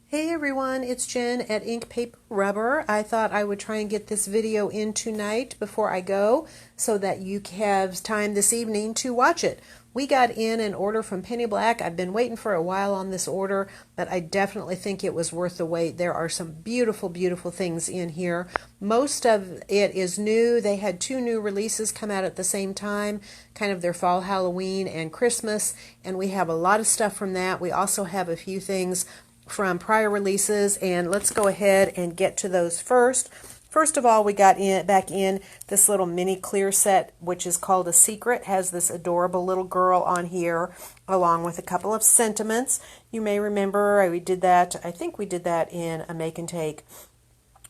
Hey everyone, it's Jen at Ink Paper Rubber. I thought I would try and get this video in tonight before I go so that you have time this evening to watch it. We got in an order from Penny Black. I've been waiting for a while on this order, but I definitely think it was worth the wait. There are some beautiful, beautiful things in here. Most of it is new. They had two new releases come out at the same time, kind of their fall, Halloween, and Christmas, and we have a lot of stuff from that. We also have a few things from prior releases, and let's go ahead and get to those first. First of all, we got back in this little mini clear set, which is called A Secret. Has this adorable little girl on here, along with a couple of sentiments. You may remember we did that. I think we did that in a make and take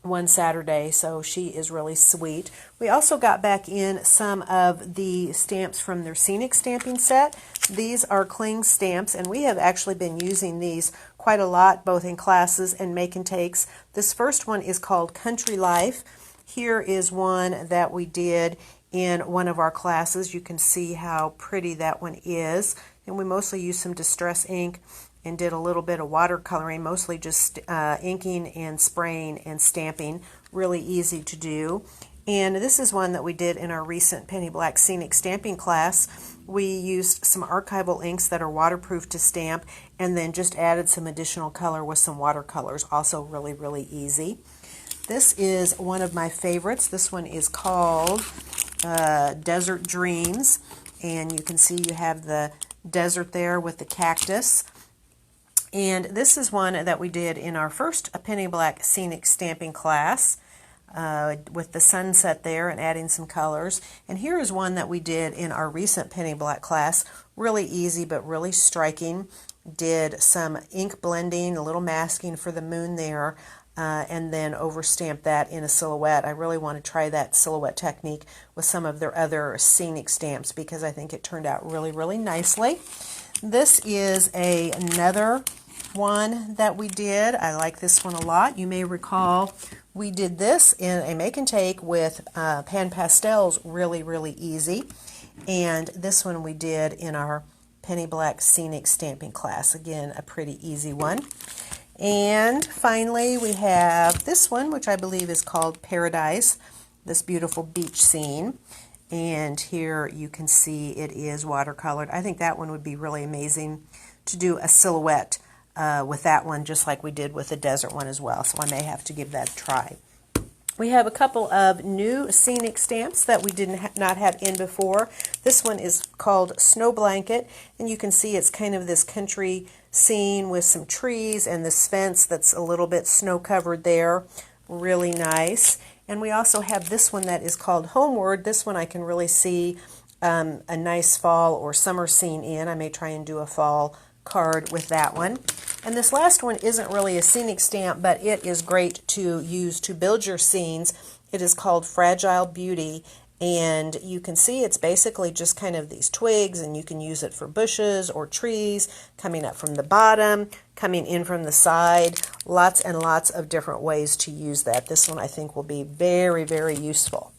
one Saturday, so she is really sweet. We also got back in some of the stamps from their Scenic stamping set. These are cling stamps, and we have actually been using these quite a lot, both in classes and make and takes. This first one is called Country Life. Here is one that we did in one of our classes. You can see how pretty that one is, and we mostly used some distress ink and did a little bit of watercoloring, mostly just inking and spraying and stamping. Really easy to do. And this is one that we did in our recent Penny Black Scenic stamping class. We used some archival inks that are waterproof to stamp, and then just added some additional color with some watercolors. Also really, really easy. This is one of my favorites. This one is called Desert Dreams, and you can see you have the desert there with the cactus. And this is one that we did in our first Penny Black Scenic stamping class with the sunset there and adding some colors. And here is one that we did in our recent Penny Black class. Really easy but really striking. Did some ink blending, a little masking for the moon there, and then overstamped that in a silhouette. I really want to try that silhouette technique with some of their other scenic stamps because I think it turned out really, really nicely. This is another one that we did. I like this one a lot. You may recall we did this in a make and take with Pan Pastels, really, really easy. And this one we did in our Penny Black Scenic stamping class. Again, a pretty easy one. And finally, we have this one, which I believe is called Paradise, this beautiful beach scene. And here you can see it is watercolored. I think that one would be really amazing to do a silhouette with that one, just like we did with the desert one as well. So I may have to give that a try. We have a couple of new scenic stamps that we not have in before. This one is called Snow Blanket, and you can see it's kind of this country scene with some trees and this fence that's a little bit snow-covered there. Really nice. And we also have this one that is called Homeward. This one I can really see a nice fall or summer scene in. I may try and do a fall card with that one. And this last one isn't really a scenic stamp, but it is great to use to build your scenes. It is called Fragile Beauty, and you can see it's basically just kind of these twigs, and you can use it for bushes or trees, coming up from the bottom, coming in from the side. Lots and lots of different ways to use that. This one I think will be very, very useful.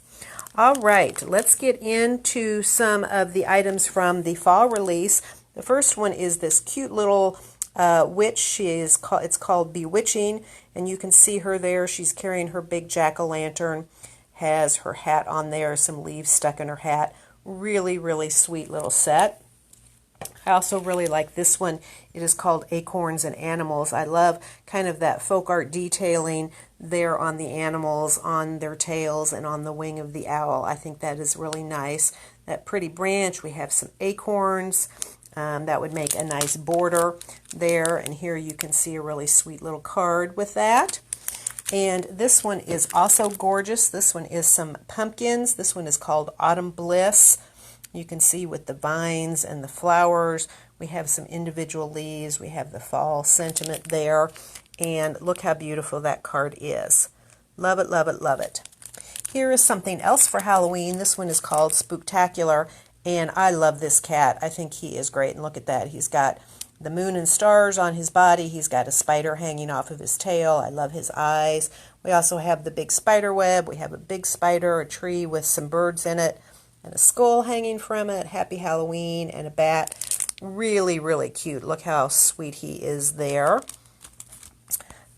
All right, let's get into some of the items from the fall release. The first one is this cute little witch. It's called Bewitching, and you can see her there. She's carrying her big jack-o'-lantern, has her hat on there, some leaves stuck in her hat. Really, really sweet little set. I also really like this one. It is called Acorns and Animals. I love kind of that folk art detailing there on the animals, on their tails, and on the wing of the owl. I think that is really nice. That pretty branch, we have some acorns. That would make a nice border there, and here you can see a really sweet little card with that. And this one is also gorgeous. This one is some pumpkins. This one is called Autumn Bliss. You can see with the vines and the flowers. We have some individual leaves. We have the fall sentiment there. And look how beautiful that card is. Love it, love it, love it. Here is something else for Halloween. This one is called Spooktacular. And I love this cat. I think he is great. And look at that. He's got the moon and stars on his body. He's got a spider hanging off of his tail. I love his eyes. We also have the big spider web. We have a big spider, a tree with some birds in it, and a skull hanging from it. Happy Halloween, and a bat. Really, really cute. Look how sweet he is there.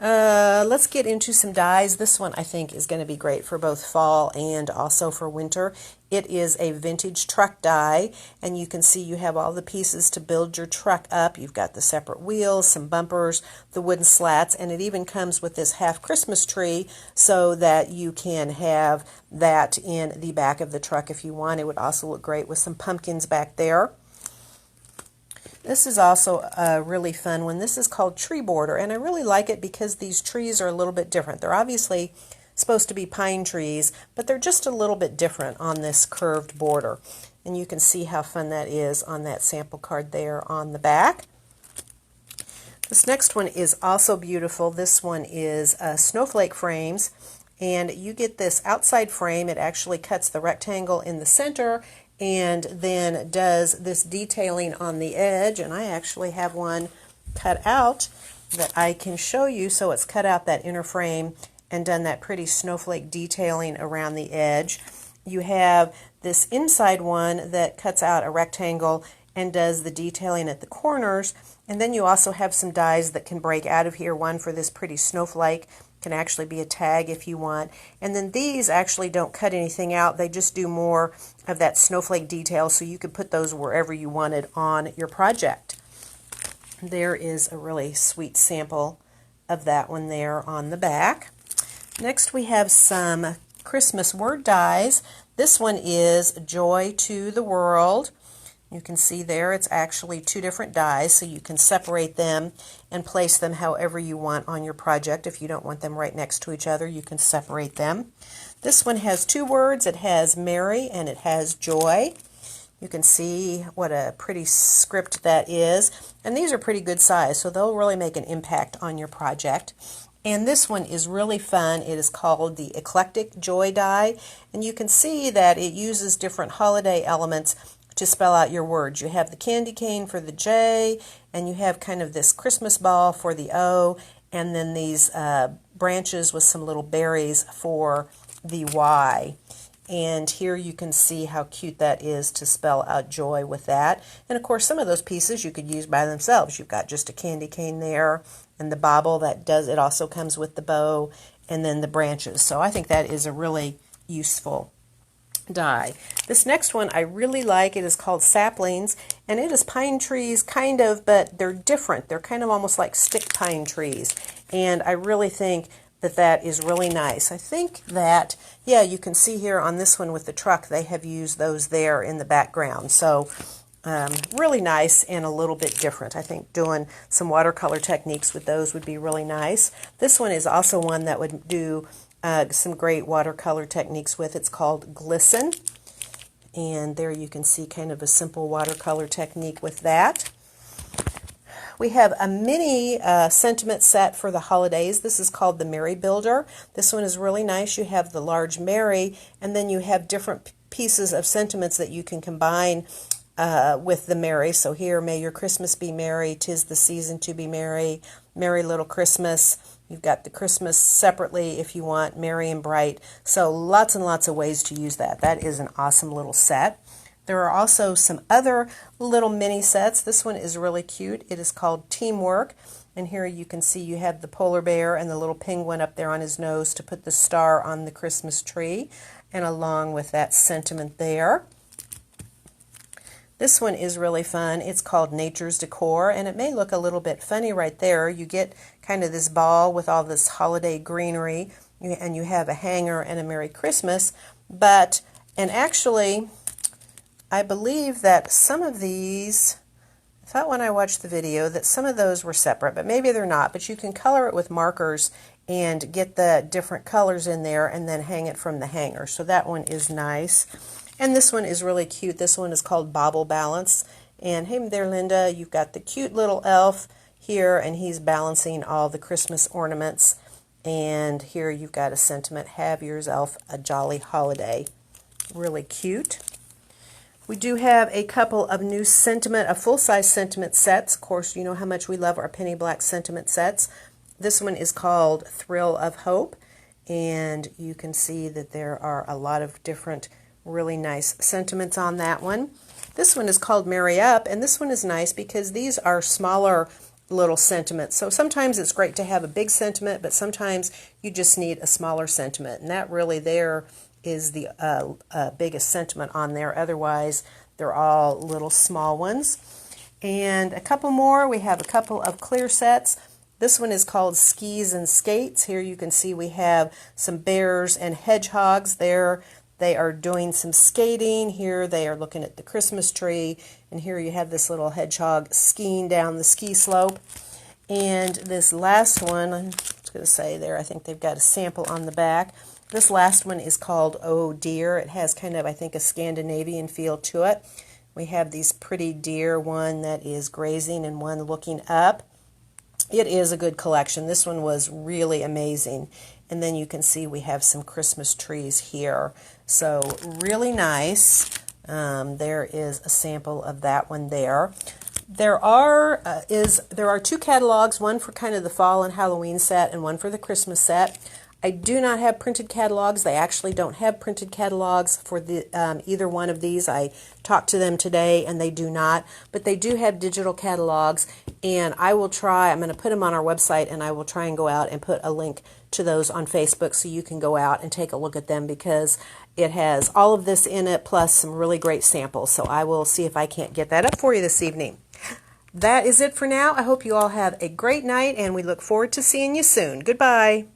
Let's get into some dies. This one I think is going to be great for both fall and also for winter. It is a vintage truck die, and you can see you have all the pieces to build your truck up. You've got the separate wheels, some bumpers, the wooden slats, and it even comes with this half Christmas tree so that you can have that in the back of the truck if you want. It would also look great with some pumpkins back there. This is also a really fun one. This is called Tree Border, and I really like it because these trees are a little bit different. They're obviously supposed to be pine trees, but they're just a little bit different on this curved border. And you can see how fun that is on that sample card there on the back. This next one is also beautiful. This one is snowflake frames, and you get this outside frame. It actually cuts the rectangle in the center and then does this detailing on the edge, and I actually have one cut out that I can show you. So it's cut out that inner frame and done that pretty snowflake detailing around the edge. You have this inside one that cuts out a rectangle and does the detailing at the corners, and then you also have some dies that can break out of here. One for this pretty snowflake, can actually be a tag if you want. And then these actually don't cut anything out. They just do more of that snowflake detail, so you could put those wherever you wanted on your project. There is a really sweet sample of that one there on the back. Next we have some Christmas word dies. This one is Joy to the World. You can see there it's actually two different dies, so you can separate them and place them however you want on your project. If you don't want them right next to each other, you can separate them. This one has two words. It has Merry and it has Joy. You can see what a pretty script that is. And these are pretty good size, so they'll really make an impact on your project. And this one is really fun. It is called the Eclectic Joy die, and you can see that it uses different holiday elements to spell out your words. You have the candy cane for the J, and you have kind of this Christmas ball for the O, and then these branches with some little berries for the Y. And here you can see how cute that is to spell out joy with that. And of course, some of those pieces you could use by themselves. You've got just a candy cane there, and the bobble that does, it also comes with the bow, and then the branches. So I think that is a really useful die. This next one I really like. It is called Saplings, and it is pine trees kind of, but they're different. They're kind of almost like stick pine trees, and I really think that that is really nice. I think that, yeah, you can see here on this one with the truck, they have used those there in the background. So really nice and a little bit different. I think doing some watercolor techniques with those would be really nice. This one is also one that would do some great watercolor techniques with. It's called Glisten, and there you can see kind of a simple watercolor technique with that. We have a mini sentiment set for the holidays. This is called the Merry Builder. This one is really nice. You have the large Merry, and then you have different pieces of sentiments that you can combine with the Merry. So here, may your Christmas be merry, 'tis the season to be merry, merry little Christmas. You've got the Christmas separately if you want, merry and bright. So lots and lots of ways to use that. That is an awesome little set. There are also some other little mini sets. This one is really cute. It is called Teamwork. And here you can see you have the polar bear and the little penguin up there on his nose to put the star on the Christmas tree, and along with that sentiment there. This one is really fun. It's called Nature's Decor, and it may look a little bit funny right there. You get kind of this ball with all this holiday greenery, and you have a hanger and a Merry Christmas, and actually, I believe that some of these, I thought when I watched the video that some of those were separate, but maybe they're not. But you can color it with markers and get the different colors in there and then hang it from the hanger. So that one is nice. And this one is really cute. This one is called Bobble Balance. And hey there, Linda, you've got the cute little elf here, and he's balancing all the Christmas ornaments. And here you've got a sentiment, have yours elf a jolly holiday. Really cute. We do have a couple of new sentiment, full-size sentiment sets. Of course, you know how much we love our Penny Black sentiment sets. This one is called Thrill of Hope, and you can see that there are a lot of different really nice sentiments on that one. This one is called Merry Up, and this one is nice because these are smaller little sentiment. So sometimes it's great to have a big sentiment, but sometimes you just need a smaller sentiment. And that really there is the biggest sentiment on there. Otherwise, they're all little small ones. And a couple more. We have a couple of clear sets. This one is called Skis and Skates. Here you can see we have some bears and hedgehogs there. They are doing some skating. Here they are looking at the Christmas tree. And here you have this little hedgehog skiing down the ski slope. And this last one, I'm just going to say there, I think they've got a sample on the back. This last one is called Oh Dear. It has kind of, I think, a Scandinavian feel to it. We have these pretty deer, one that is grazing and one looking up. It is a good collection. This one was really amazing. And then you can see we have some Christmas trees here. So really nice. There is a sample of that one there. There are two catalogs, one for kind of the fall and Halloween set and one for the Christmas set. I do not have printed catalogs. They actually don't have printed catalogs for the either one of these. I talked to them today and they do not, but they do have digital catalogs, and I'm going to put them on our website, and I will try and go out and put a link to those on Facebook so you can go out and take a look at them, because it has all of this in it plus some really great samples. So I will see if I can't get that up for you this evening. That is it for now. I hope you all have a great night, and we look forward to seeing you soon. Goodbye.